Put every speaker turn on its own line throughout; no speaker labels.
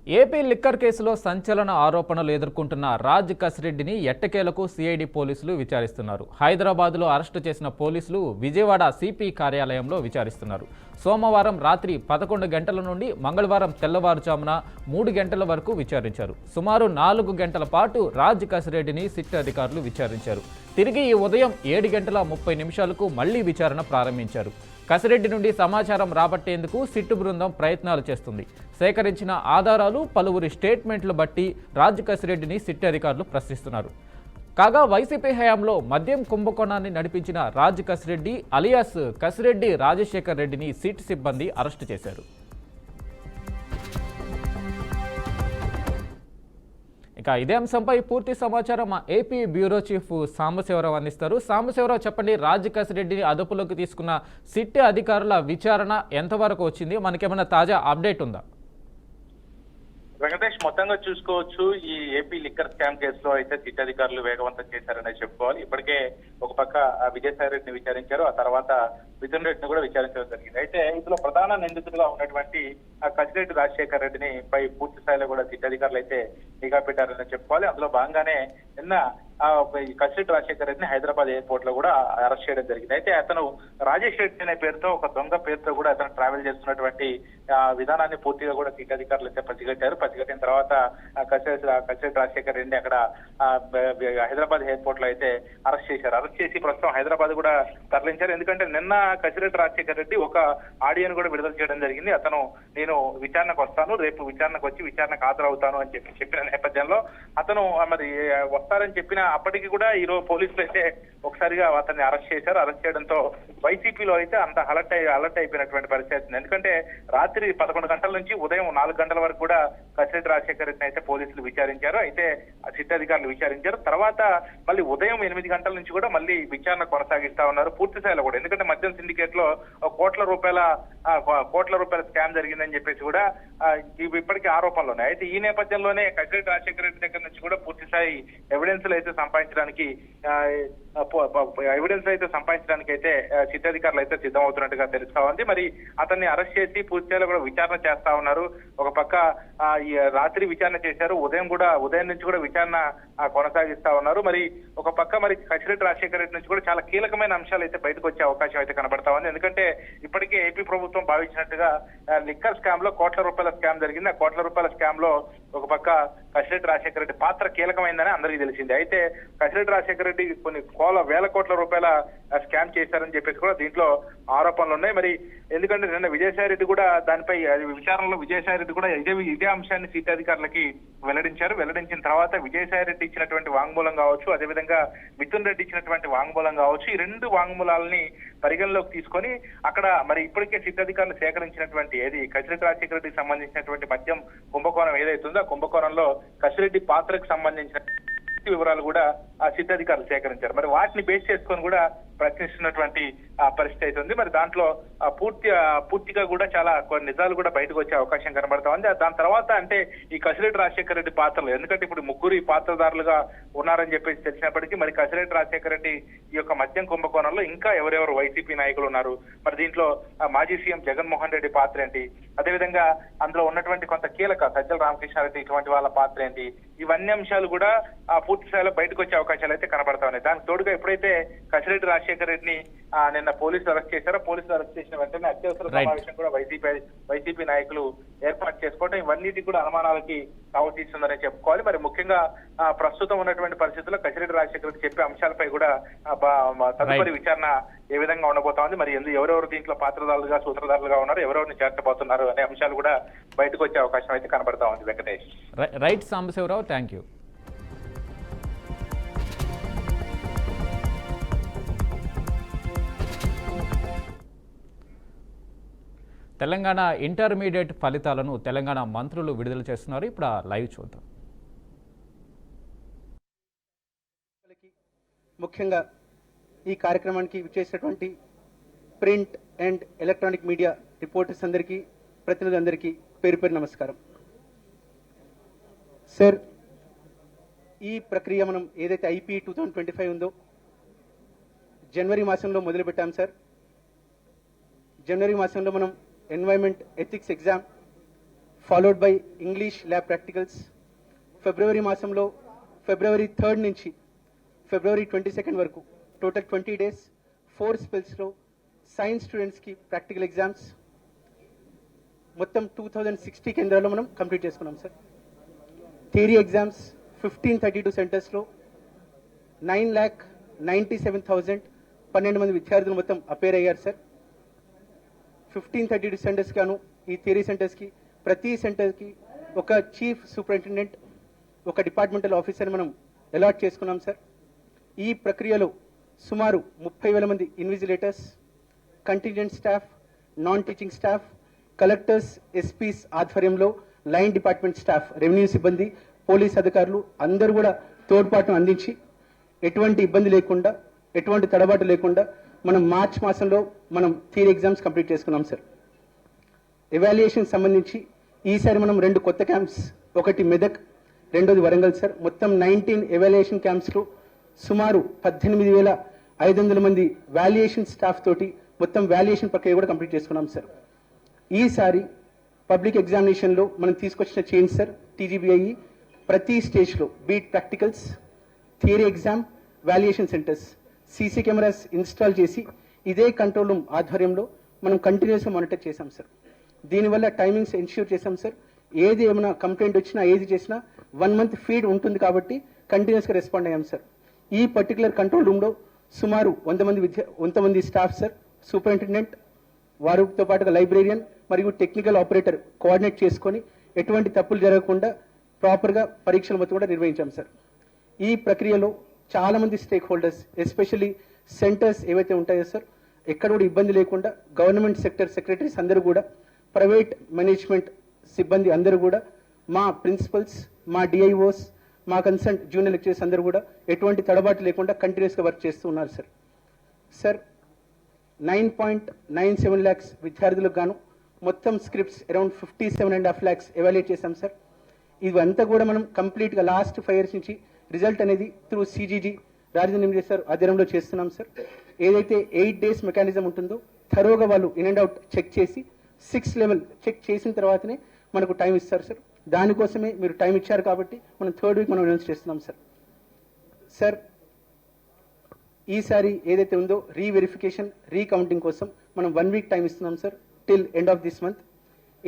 AP liquor కేసులో సంచలన ఆరోపణలు ఎదుర్కొంటున్న రాజ్ కసిరెడ్డిని ఎట్టకేలకు సిఐడి పోలీసులు విచారిస్తున్నారు. హైదరాబాద్లో అరెస్టు చేసిన పోలీసులు విజయవాడ సిపి కార్యాలయంలో విచారిస్తున్నారు. సోమవారం రాత్రి 11 గంటల నుండి మంగళవారం తెల్లవారుజామున 3 గంటల వరకు విచారించారు. సుమారు 4 గంటల పాటు రాజ్ కసిరెడ్డిని సిట్ అధికారులు విచారించారు. తిరిగి ఈ ఉదయం 7:30 మళ్లీ విచారణ ప్రారంభించారు. కసిరెడ్డి నుండి సమాచారం రాబట్టేందుకు సిట్టు బృందం ప్రయత్నాలు చేస్తుంది. సేకరించిన ఆధారాలు, పలువురి స్టేట్మెంట్లు బట్టి రాజ్ కసిరెడ్డిని సిట్టు అధికారులు ప్రశ్నిస్తున్నారు. కాగా వైసీపీ హయాంలో మద్యం కుంభకోణాన్ని నడిపించిన రాజ్ కసిరెడ్డి అలియాస్ కసిరెడ్డి రాజశేఖర్ రెడ్డిని సిట్ సిబ్బంది అరెస్టు చేశారు. ఇక ఇదే అంశంపై పూర్తి సమాచారం మా ఏపీ బ్యూరో చీఫ్ సాంబశివరావు అందిస్తారు. సాంబశివరావు, చెప్పండి, రాజ్ కసిరెడ్డిని అదుపులోకి తీసుకున్న సిట్ అధికారుల విచారణ ఎంతవరకు వచ్చింది? మనకేమైనా తాజా అప్డేట్ ఉందా?
వెంకటేష్, మొత్తంగా చూసుకోవచ్చు, ఈ ఏపీ లిక్కర్ స్కామ్ కేసులో అయితే సిట్ అధికారులు వేగవంతం చేశారనే చెప్పుకోవాలి. ఇప్పటికే ఒక పక్క విజయసాయి రెడ్డిని విచారించారు, ఆ తర్వాత మిథున్ రెడ్డిని కూడా విచారించడం జరిగింది. అయితే ఇందులో ప్రధాన నిందితులుగా ఉన్నటువంటి కసిరెడ్డి రాజశేఖర్ రెడ్డిని పై పూర్తి స్థాయిలో కూడా సిట్ అధికారులు అయితే నిఘా పెట్టారని చెప్పుకోవాలి. అందులో భాగంగానే నిన్న కసిరెడ్డి రాజశేఖర్ రెడ్డిని హైదరాబాద్ ఎయిర్పోర్ట్ లో కూడా అరెస్ట్ చేయడం జరిగింది. అయితే అతను రాజేష్ రెడ్డి అనే పేరుతో, ఒక దొంగ పేరుతో కూడా అతను ట్రావెల్ చేస్తున్నటువంటి విధానాన్ని పూర్తిగా కూడా సిట్ అధికారులు అయితే పసిగట్టారు. పసిగట్టిన తర్వాత కసిరెడ్డి రాజశేఖర్ రెడ్డిని అక్కడ హైదరాబాద్ ఎయిర్పోర్ట్ లో అయితే అరెస్ట్ చేశారు. అరెస్ట్ చేసి ప్రస్తుతం హైదరాబాద్ కూడా తరలించారు. ఎందుకంటే నిన్న కసిరెడ్డి రాజశేఖర్ రెడ్డి ఒక ఆడియోను కూడా విడుదల చేయడం జరిగింది. అతను నేను విచారణకు వస్తాను, రేపు విచారణకు వచ్చి విచారణకు హాజరవుతాను అని చెప్పిన నేపథ్యంలో అతను మరి వస్తారని చెప్పిన అప్పటికి కూడా ఈరోజు పోలీసులు అయితే ఒకసారిగా అతన్ని అరెస్ట్ చేశారు. అరెస్ట్ చేయడంతో వైసీపీలో అయితే అంత అలర్ట్ అయిపోయినటువంటి పరిస్థితి. ఎందుకంటే రాత్రి 11 గంటల నుంచి ఉదయం 4 గంటల వరకు కూడా కసిరెడ్డి రాజశేఖర్ రెడ్డిని అయితే పోలీసులు విచారించారు. అయితే సిట్ అధికారులు విచారించారు. తర్వాత మళ్ళీ ఉదయం 8 గంటల నుంచి కూడా మళ్ళీ విచారణ కొనసాగిస్తా ఉన్నారు పూర్తి స్థాయిలో కూడా. ఎందుకంటే మద్యం సిండికేట్ లో కోట్ల రూపాయల స్కామ్ జరిగిందని చెప్పేసి కూడా ఇప్పటికీ ఆరోపణలు ఉన్నాయి. అయితే ఈ నేపథ్యంలోనే కసిరెడ్డి రాజశేఖర్ రెడ్డి దగ్గర నుంచి కూడా పూర్తి స్థాయి ఎవిడెన్స్ అయితే సంపాదించడానికి అయితే సిట్ అధికారులు అయితే సిద్ధమవుతున్నట్టుగా తెలుస్తా ఉంది. మరి అతన్ని అరెస్ట్ చేసి పూర్తి స్థాయిలో కూడా విచారణ చేస్తా ఉన్నారు. ఒక పక్క ఈ రాత్రి విచారణ చేశారు, ఉదయం నుంచి కూడా విచారణ కొనసాగిస్తా ఉన్నారు. మరి ఒక పక్క మరి కసిరెడ్డి రాజశేఖర్ రెడ్డి నుంచి కూడా చాలా కీలకమైన అంశాలు అయితే బయటకు వచ్చే అవకాశం అయితే కనబడతా ఉంది. ఎందుకంటే ఇప్పటికే ఏపీ ప్రభుత్వం భావించినట్టుగా లిక్కర్ స్కామ్ లో కోట్ల రూపాయల స్కామ్ జరిగింది. ఆ కోట్ల రూపాయల స్కామ్ లో ఒక పక్క కసిరెడ్డి రాజశేఖర రెడ్డి పాత్ర కీలకమైందని అందరికీ తెలిసింది. అయితే కసిరెడ్డి రాజశేఖర రెడ్డి కొన్ని వేల కోట్ల రూపాయల స్కామ్ చేశారని చెప్పేసి కూడా దీంట్లో ఆరోపణలు ఉన్నాయి. మరి ఎందుకంటే నిన్న విజయసాయి రెడ్డి కూడా దానిపై విచారణలో విజయసాయి రెడ్డి కూడా ఇదే అంశాన్ని సిట్ అధికారులకి వెల్లడించారు. వెల్లడించిన తర్వాత విజయసాయి రెడ్డి ఇచ్చినటువంటి వాంగ్మూలం కావచ్చు, అదేవిధంగా మిథున్ రెడ్డి ఇచ్చినటువంటి వాంగ్మూలం కావచ్చు, ఈ 2 వాంగ్మూలాలని పరిగణలోకి తీసుకొని అక్కడ మరి ఇప్పటికే సిట్ అధికారులు సేకరించినటువంటి కసిరెడ్డి రాజశేఖర రెడ్డికి సంబంధించినటువంటి మద్యం కుంభకోణం ఏదైతుందో ఆ కుంభకోణంలో కసిరెడ్డి పాత్రకు సంబంధించిన వివరాలు కూడా ఆ సిట్ అధికారులు సేకరించారు. మరి వాటిని బేస్ చేసుకొని కూడా ప్రశ్నిస్తున్నటువంటి పరిస్థితి అవుతుంది. మరి దాంట్లో పూర్తిగా కూడా చాలా కొన్ని నిజాలు కూడా బయటకు వచ్చే అవకాశం కనబడతా ఉంది. దాని తర్వాత అంటే ఈ కసిరెడ్డి రాజశేఖర రెడ్డి పాత్రలు, ఎందుకంటే ఇప్పుడు 3 పాత్రదారులుగా ఉన్నారని చెప్పేసి తెలిసినప్పటికీ మరి కసిరెడ్డి రాజశేఖర రెడ్డి ఈ యొక్క మద్యం కుంభకోణంలో ఇంకా ఎవరెవరు వైసీపీ నాయకులు ఉన్నారు, మరి దీంట్లో మాజీ సీఎం జగన్మోహన్ రెడ్డి పాత్ర ఏంటి, అదేవిధంగా అందులో ఉన్నటువంటి కొంత కీలక సజ్జల రామకృష్ణారెడ్డి ఇటువంటి వాళ్ళ పాత్ర ఏంటి, ఇవన్నీ అంశాలు కూడా పూర్తి స్థాయిలో బయటకు వచ్చే అవకాశాలు అయితే కనబడతా ఉన్నాయి. దానికి తోడుగా ఎప్పుడైతే కసిరెడ్డి రాజశేఖర రెడ్డిని నిన్న పోలీసులు అరెస్ట్ చేశారో, పోలీసులు అరెస్ట్ చేసిన వెంటనే అత్యవసర సమావేశం కూడా వైసీపీ నాయకులు ఏర్పాటు చేసుకోవడం ఇవన్నిటి కూడా అనుమానాలకి తావుతీస్తుందని చెప్పుకోవాలి. మరి ముఖ్యంగా ప్రస్తుతం ఉన్నటువంటి పరిస్థితుల్లో కసిరెడ్డి రాజశేఖర రెడ్డి చెప్పే అంశాలపై కూడా తదుపరి విచారణ ఏ విధంగా ఉండబోతా ఉంది, మరి ఎవరెవరు దీంట్లో పాత్రదారులుగా సూత్రధారులుగా ఉన్నారు, ఎవరెవరిని చేర్చబోతున్నారు అనే అంశాలు కూడా బయటకు వచ్చే అవకాశం అయితే కనబడతా ఉంది. Venkatesh.
Right Sambasivarao, thank you. Telangana intermediate ఫలితాలను తెలంగాణ మంత్రులు విడుదల చేస్తున్నారు. ఇప్పుడు లైవ్ చూద్దాం.
ముఖ్యంగా ఈ కార్యక్రమానికి విచ్చేసినటువంటి print and electronic media reporters అందరికీ, ప్రతినిధులందరికీ పేరు పేరు నమస్కారం. సార్, ఈ ప్రక్రియ మనం ఏదైతే ఐపీ 2025 ఉందో జనవరి మాసంలో మొదలుపెట్టాం సార్. జనవరి మాసంలో మనం environment ethics exam, followed by English lab practicals. ఫిబ్రవరి మాసంలో ఫిబ్రవరి 3rd నుంచి ఫిబ్రవరి 22nd వరకు టోటల్ 20 days 4 spells-లో సైన్స్ స్టూడెంట్స్కి ప్రాక్టికల్ ఎగ్జామ్స్ మొత్తం 2060 కేంద్రాల్లో మనం కంప్లీట్ చేసుకున్నాం సార్. థియరీ ఎగ్జామ్స్ 1532 సెంటర్స్లో 9,97,000 12 మంది విద్యార్థులు మొత్తం అపేర్ అయ్యారు సార్. 1532 సెంటర్స్ గాను ఈ థియరీ సెంటర్స్కి ప్రతి సెంటర్కి ఒక చీఫ్ సూపరింటెండెంట్, ఒక డిపార్ట్మెంటల్ ఆఫీసర్ మనం అలాట్ చేసుకున్నాం సార్. ఈ ప్రక్రియలో సుమారు 30,000 మంది invigilators, contingent staff, non teaching staff, collectors, SPs ఆధ్వర్యంలో లైన్ డిపార్ట్మెంట్ స్టాఫ్, రెవెన్యూ సిబ్బంది, పోలీస్ అధికారులు అందరూ కూడా తోడ్పాటును అందించి ఎటువంటి ఇబ్బంది లేకుండా, ఎటువంటి తడబాటు లేకుండా మనం మార్చ్ మాసంలో మనం థియరీ ఎగ్జామ్స్ కంప్లీట్ చేసుకున్నాం సార్. ఎవాల్యుయేషన్ సంబంధించి ఈసారి మనం 2 కొత్త క్యాంప్స్, ఒకటి మెదక్, రెండోది వరంగల్ సార్. మొత్తం 19 ఎవాల్యుయేషన్ క్యాంప్స్లో సుమారు 18,500 మంది వాల్యుయేషన్ స్టాఫ్ తోటి మొత్తం వాల్యుయేషన్ ప్రక్రియ కూడా కంప్లీట్ చేసుకున్నాం సార్. ఈసారి పబ్లిక్ ఎగ్జామినేషన్లో మనం తీసుకొచ్చిన చేంజ్ సార్, టీజీబీఐ ప్రతి స్టేజ్లో beat practicals, theory exam, valuation centres, CC cameras install చేసి ఇదే కంట్రోల్ రూమ్ ఆధ్వర్యంలో మనం కంటిన్యూస్గా మానిటర్ చేశాం సార్. దీనివల్ల టైమింగ్స్ ఎన్ష్యూర్ చేశాం సార్. ఏది ఏమైనా కంప్లైంట్ వచ్చినా, ఏది చేసినా 1 month ఫీడ్ ఉంటుంది కాబట్టి కంటిన్యూస్గా రెస్పాండ్ అయ్యాం సార్. ఈ పర్టికులర్ కంట్రోల్ రూమ్లో సుమారు 100 మంది స్టాఫ్ సార్, సూపరింటెండెంట్, వారితో పాటుగా లైబ్రేరియన్ మరియు టెక్నికల్ ఆపరేటర్ కోఆర్డినేట్ చేసుకొని ఎటువంటి తప్పులు జరగకుండా ప్రాపర్గా పరీక్షలు మొత్తం కూడా నిర్వహించాం సార్. ఈ ప్రక్రియలో చాలా మంది స్టేక్ హోల్డర్స్, ఎస్పెషల్లీ సెంటర్స్ ఏవైతే ఉంటాయో సార్, ఎక్కడ కూడా ఇబ్బంది లేకుండా గవర్నమెంట్ సెక్టర్ సెక్రటరీస్ అందరూ కూడా, ప్రైవేట్ మేనేజ్మెంట్ సిబ్బంది అందరూ కూడా, మా ప్రిన్సిపల్స్, మా డిఐఓస్, మా కన్సర్న్ జూనియర్ లెక్చరర్స్ అందరూ కూడా ఎటువంటి తడబాటు లేకుండా కంటిన్యూస్గా వర్క్ చేస్తూ ఉన్నారు సార్. సార్ 9.97 lakhs విద్యార్థులకు గాను మొత్తం స్క్రిప్ట్స్ అరౌండ్ 57.5 lakhs ఎవాల్యుయేట్ చేశాం సార్. ఇవంతా కూడా మనం కంప్లీట్గా లాస్ట్ 5 years నుంచి రిజల్ట్ అనేది త్రూ సిజీజీ రాజధాని సార్ ఆధ్వర్యంలో చేస్తున్నాం సార్. ఏదైతే 8 days మెకానిజం ఉంటుందో థరోగా వాళ్ళు ఇన్ అండ్ అవుట్ చెక్ చేసి 6th level చెక్ చేసిన తర్వాతనే మనకు టైం ఇస్తారు సార్. దానికోసమే మీరు టైం ఇచ్చారు కాబట్టి మనం 3rd week మనం అనౌన్స్ చేస్తున్నాం సార్. సార్ ఈసారి ఏదైతే ఉందో రీవెరిఫికేషన్, రీకౌంటింగ్ కోసం మనం 1 week టైం ఇస్తున్నాం sir, till end of this month.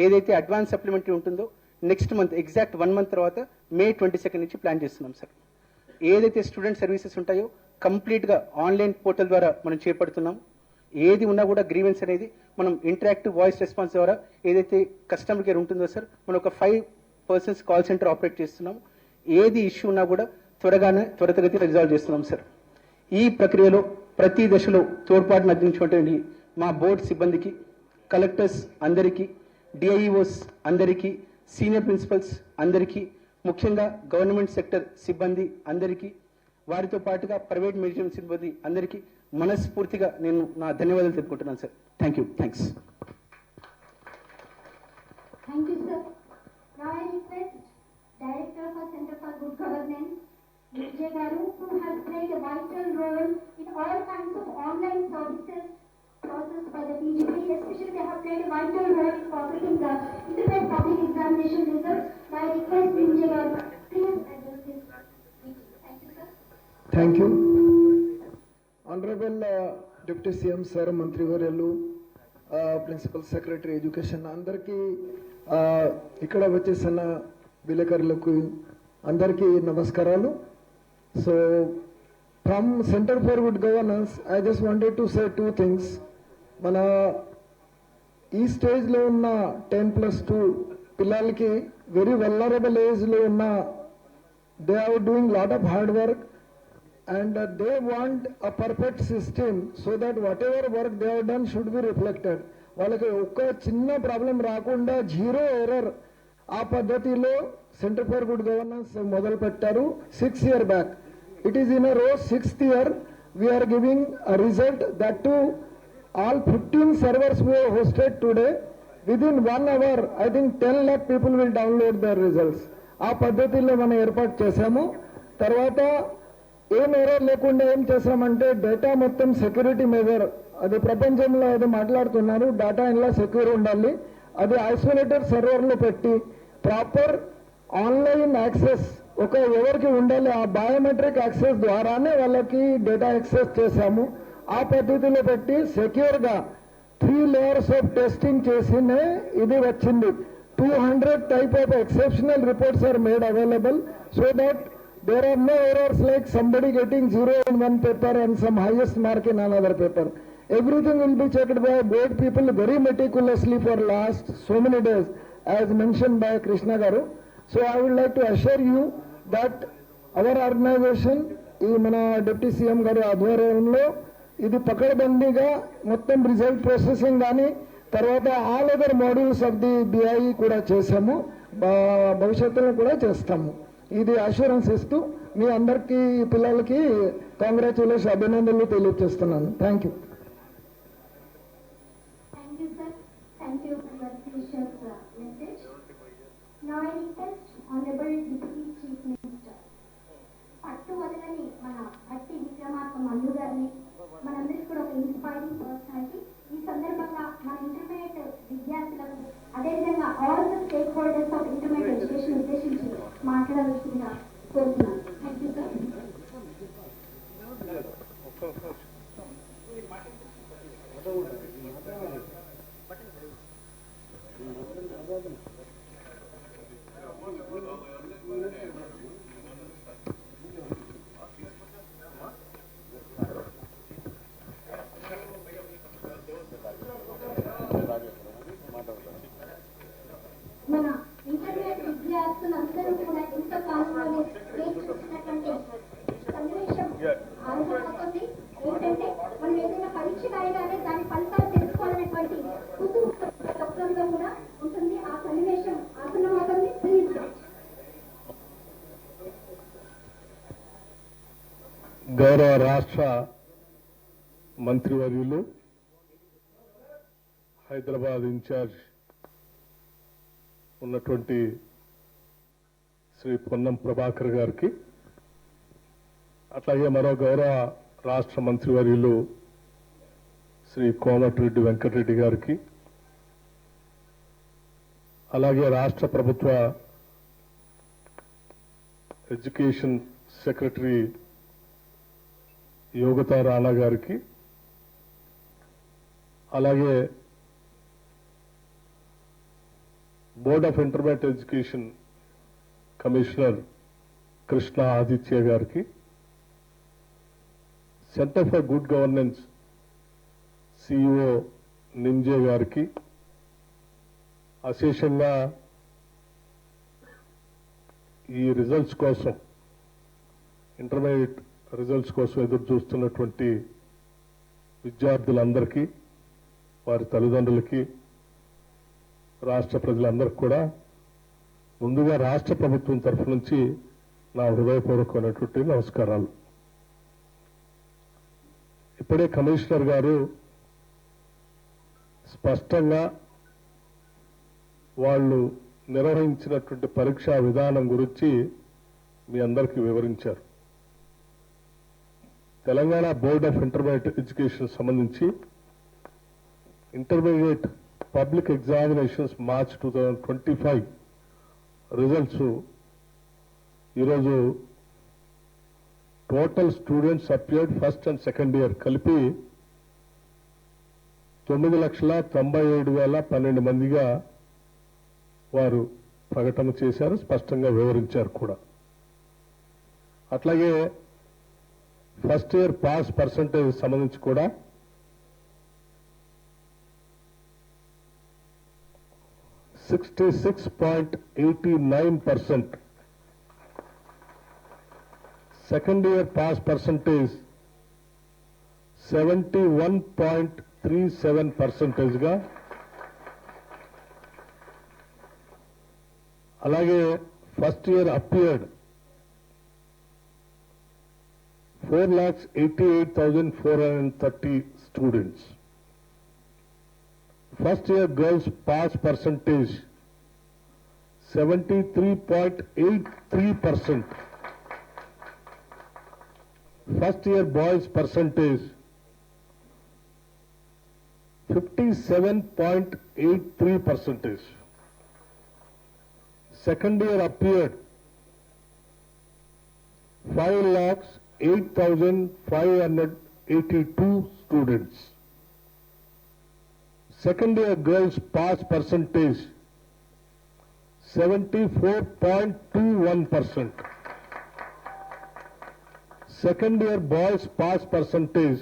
ఏదైతే అడ్వాన్స్ సప్లిమెంటరీ ఉంటుందో నెక్స్ట్ మంత్ ఎగ్జాక్ట్ 1 month తర్వాత May 22nd నుంచి ప్లాన్ చేస్తున్నాం సార్. ఏదైతే స్టూడెంట్ సర్వీసెస్ ఉంటాయో కంప్లీట్గా ఆన్లైన్ పోర్టల్ ద్వారా మనం చేపడుతున్నాం. ఏది ఉన్నా కూడా గ్రీవెన్స్ అనేది మనం ఇంటరాక్టివ్ వాయిస్ రెస్పాన్స్ ద్వారా ఏదైతే కస్టమర్ కేర్ ఉంటుందో సార్, మనం ఒక 5 persons కాల్ సెంటర్ ఆపరేట్ చేస్తున్నాం. ఏది ఇష్యూ ఉన్నా కూడా త్వరితగతిన రిజాల్వ్ చేస్తున్నాం సార్. ఈ ప్రక్రియలో ప్రతి దశలో తోడ్పాటును అందించినటువంటి మా బోర్డు సిబ్బందికి, కలెక్టర్స్ అందరికీ, డిఐఓస్ అందరికీ, సీనియర్ ప్రిన్సిపల్స్ అందరికీ, ముఖ్యంగా గవర్నమెంట్ సెక్టర్ సిబ్బంది అందరికీ, వారితో పాటుగా ప్రైవేట్ మేనేజ్మెంట్ సిబ్బంది అందరికీ మనస్ఫూర్తిగా నేను నా ధన్యవాదాలు తెలుపుకుంటున్నాను sir. Thank you. Thanks.
Thank you, sir. Now I request Director for Center for Good Governance, Vijay Garu, who has played a vital role in all kinds of online services processed by the PGP. Especially they have played a vital role in processing the internet public examination results. Now I request Vijay Garu, please address this meeting. Thank you, sir.
Thank you. Honorable Deputy CM Sir, Mantri Varyalu, Principal Secretary Education, అందరికీ ఇక్కడ వచ్చేసిన విలేకరులకు అందరికీ నమస్కారాలు. So from centre for good governance I just wanted to say 2 things. మన ఈ స్టేజ్లో ఉన్న 10+2 పిల్లలకి వెరీ వల్నరబుల్ ఏజ్లో ఉన్న they are doing lot of hard work and they want a perfect system so that whatever work they have done should be reflected. వాళ్ళకి ఒక్క చిన్న ప్రాబ్లం రాకుండా 0 error ఆ పద్ధతిలో సెంటర్ ఫర్ గుడ్ గవర్నెన్స్ మొదలు పెట్టారు 6 years back. It is in a row 6th year we are giving a result that to all 15 servers we have hosted today. Within 1 hour I think 10 lakh people will download their results. ఆ పద్ధతిలో మనం ఏర్పాటు చేశాము. తర్వాత ఏం error లేకుండా ఏం చేసామంటే డేటా మొత్తం సెక్యూరిటీ మెజర్, అది ప్రపంచంలో అది మాట్లాడుతున్నారు, డేటా ఇలా సెక్యూర్ ఉండాలి. అది ఐసోలేటెడ్ సర్వర్లో పెట్టి ప్రాపర్ ఆన్లైన్ యాక్సెస్ ఒక ఎవరికి ఉండాలి ఆ బయోమెట్రిక్ యాక్సెస్ ద్వారానే వాళ్ళకి డేటా యాక్సెస్ చేశాము. ఆ పద్ధతిలో పెట్టి సెక్యూర్గా 3 layers ఆఫ్ టెస్టింగ్ చేసినే ఇది వచ్చింది. 200 type of exceptional reports are made available so that there are no errors like somebody getting 0 in one paper and some highest mark in another paper. Everything will be checked by board people very meticulously for last so many days as mentioned by Krishna Garu. So I would like to assure you that our organization ఈ మన deputy CM గారి ఆధ్వర్యంలో ఇది పకడ్బందీగా మొత్తం result processing కానీ తర్వాత all other modules of the BI కూడా చేసాము, భవిష్యత్తులో కూడా చేస్తాము. ఇది అష్యూరెన్స్ ఇస్తూ మీ అందరికీ పిల్లలకి కాంగ్రాచులేషన్ అభినందనలు తెలియజేస్తున్నాను. Thank you.
Thank you, sir. Thank you for your precious message. Now I request Honorable Deputy Chief Minister, పట్టు వదలని మన భట్టి విక్రమార్క మల్లు గారిని, మనందరికీ కూడా ఒక ఇన్స్పైరింగ్ పర్సనాలిటీ, ఈ సందర్భంగా మన ఇంటర్మీడియట్ విద్యార్థులకు అదేవిధంగా all the stake holders of intermediate education ఉద్దేశించి మాట్లాడవలసిందిగా కోరుతున్నాను. Thank you sir. మన ఇంటర్మీడియట్ విద్యార్థులందరూ కూడా ఎంతో కాలంలోనే నేర్చుకున్నటువంటి సన్నివేశం ఆరంభమవుతుంది. ఏంటంటే మనం ఏదైనా పరీక్ష రాయగానే దాని ఫలితాలు తెలుసుకోవాలనేటువంటి కుతూహలంలో కూడా ఉంటుంది. ఆ సన్నివేశం ఆసన్నమవుతుంది. ప్లీజ్.
గౌరవ రాష్ట్ర మంత్రివర్యులు, హైదరాబాద్ ఇన్ఛార్జ్ ఉన్నటువంటి శ్రీ పొన్నం ప్రభాకర్ గారికి, అట్లాగే మరో గౌరవ రాష్ట్ర మంత్రివర్యులు శ్రీ కోమటిరెడ్డి వెంకటరెడ్డి గారికి, అలాగే రాష్ట్ర ప్రభుత్వ ఎడ్యుకేషన్ సెక్రటరీ యోగితా రాణా గారికి, అలాగే board of intermediate education commissioner Krishna Aditya గారికి, centre for good governance CEO నింజే గారికి, అశేషంగా ఈ రిజల్ట్స్ కోసం ఇంటర్మీడియట్ రిజల్ట్స్ కోసం ఎదురు చూస్తున్నటువంటి విద్యార్థులందరికీ, వారి తల్లిదండ్రులకి, రాష్ట్ర ప్రజలందరికీ కూడా ముందుగా రాష్ట్ర ప్రభుత్వం తరఫు నుంచి నా హృదయపూర్వకమైనటువంటి నమస్కారాలు. ఇప్పుడే కమిషనర్ గారు స్పష్టంగా వాళ్ళు నిర్వహించినటువంటి పరీక్షా విధానం గురించి మీ అందరికీ వివరించారు. Telangana board of intermediate education సంబంధించి intermediate public examinations March 2025 results ఈరోజు total students appeared first and second year కలిపి 9,97,12 మందిగా వారు ప్రకటన చేశారు, స్పష్టంగా వివరించారు కూడా. అట్లాగే ఫస్ట్ ఇయర్ పాస్ పర్సంటేజ్ సంబంధించి కూడా 66.89%, సెకండ్ ఇయర్ పాస్ పర్సంటేజ్ 71.37% గా, అలాగే first year appeared 4,88,430 students. First year girls pass percentage 73.83%. First year boys percentage 57.83%. Second year appeared 5,08,582 students. Second year girls pass percentage 74.21%. Second year boys pass percentage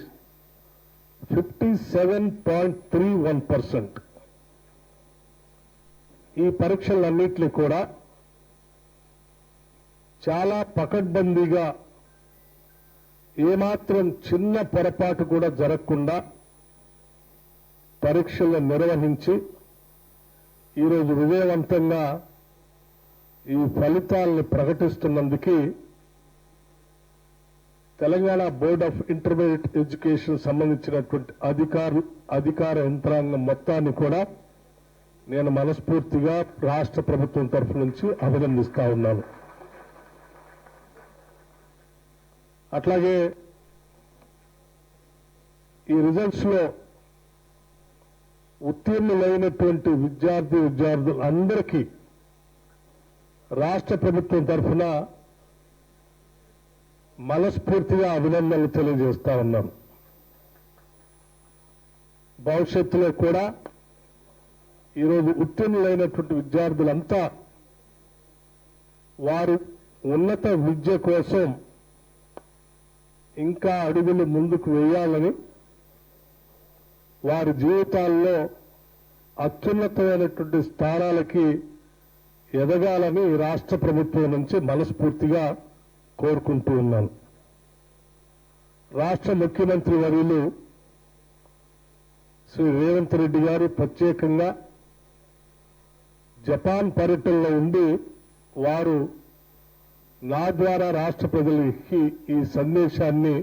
57.31%. ఈ పరీక్షలన్నింటినీ కూడా చాలా పకడ్బందీగా ఏమాత్రం చిన్న పొరపాటు కూడా జరగకుండా పరీక్షలు నిర్వహించి ఈరోజు విజయవంతంగా ఈ ఫలితాలను ప్రకటిస్తున్నందుకు Telangana board of intermediate education సంబంధించినటువంటి అధికార యంత్రాంగం మొత్తాన్ని కూడా నేను మనస్ఫూర్తిగా రాష్ట్ర ప్రభుత్వం తరఫు నుంచి అభినందిస్తా ఉన్నాను. అట్లాగే ఈ రిజల్ట్స్ లో ఉత్తీర్ణులైనటువంటి విద్యార్థులందరికీ రాష్ట్ర ప్రభుత్వం తరఫున మనస్ఫూర్తిగా అభినందనలు తెలియజేస్తా ఉన్నాను. భవిష్యత్తులో కూడా ఈరోజు ఉత్తీర్ణులైనటువంటి విద్యార్థులంతా వారు ఉన్నత విద్య కోసం ఇంకా అడుగులు ముందుకు వేయాలని, వారి జీవితాల్లో అత్యున్నతమైనటువంటి స్థానాలకి ఎదగాలని రాష్ట్ర ప్రభుత్వం నుంచి మనస్ఫూర్తిగా కోరుకుంటూ ఉన్నాను. రాష్ట్ర ముఖ్యమంత్రి వర్యులు శ్రీ రేవంత్ రెడ్డి గారు ప్రత్యేకంగా జపాన్ పర్యటనలో ఉండి వారు నా ద్వారా రాష్ట్ర ప్రజలకి ఈ సందేశాన్ని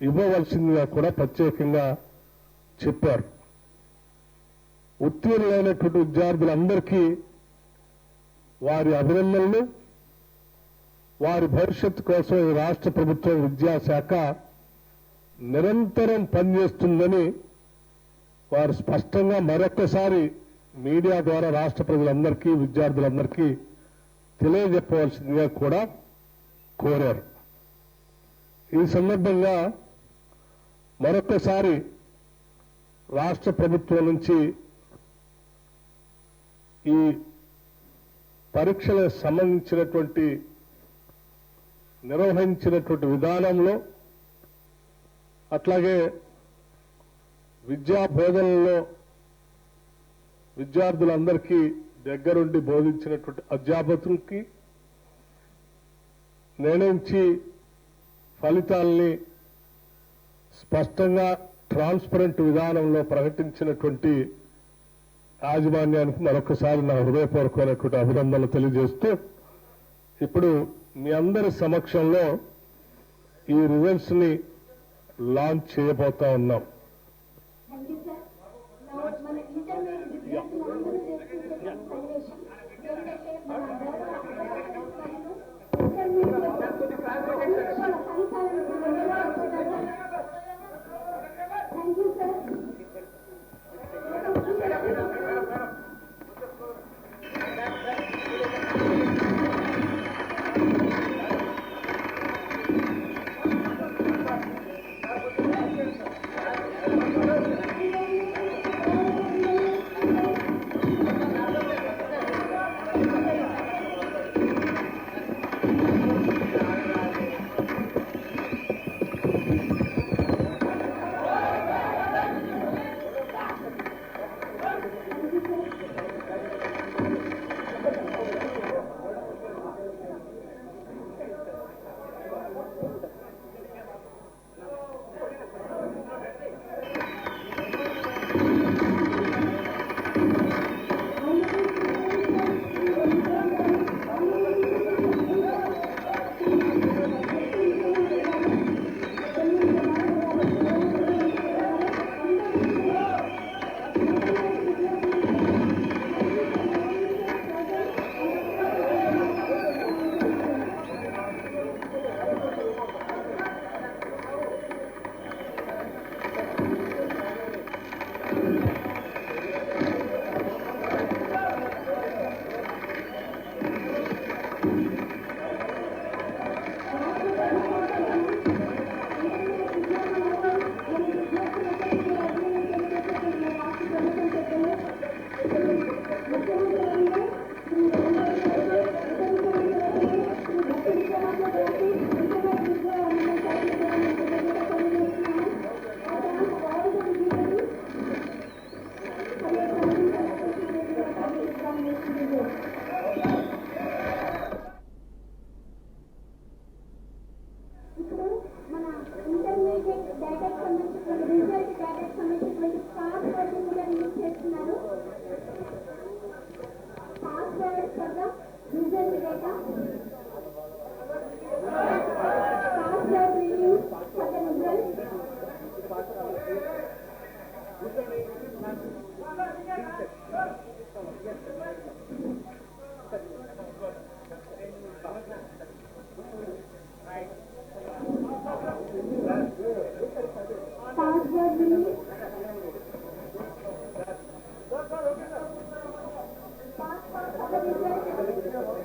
ఇవ్వవలసిందిగా కూడా ప్రత్యేకంగా చెప్పారు. ఉత్తీర్ణులైనటువంటి విద్యార్థులందరికీ వారి అభినందనలు, వారి భవిష్యత్తు కోసం ఈ రాష్ట్ర ప్రభుత్వం విద్యాశాఖ నిరంతరం పనిచేస్తుందని వారు స్పష్టంగా మరొక్కసారి మీడియా ద్వారా రాష్ట్ర ప్రజలందరికీ విద్యార్థులందరికీ తెలియజెప్పవలసిందిగా కూడా కోరారు. ఈ సందర్భంగా మరొక్కసారి రాష్ట్ర ప్రభుత్వం నుంచి ఈ పరీక్షలకు సంబంధించినటువంటి నిర్వహించినటువంటి విధానంలో, అట్లాగే విద్యా బోధనలో విద్యార్థులందరికీ దగ్గరుండి బోధించినటువంటి అధ్యాపకులకి, నిర్ణయించి ఫలితాల్ని స్పష్టంగా ట్రాన్స్పరెంట్ విధానంలో ప్రకటించినటువంటి యాజమాన్యానికి మరొకసారి నా హృదయపూర్వకమైనటువంటి అభినందనలు తెలియజేస్తూ, ఇప్పుడు మీ అందరి సమక్షంలో ఈ రిజల్ట్స్ ని లాంచ్ చేయబోతా ఉన్నాం.
Thank you, sir. Now, మన intermediate విద్యార్థులందరూ చేస్తున్న సన్నివేశం ఏంటంటే మన గౌరవ అధ్యాపకులను intermediate వాళ్ళ ఫలితాలను వెలువరించడం. Thank you, sir.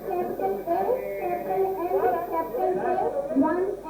capital A, capital L, capital A, 1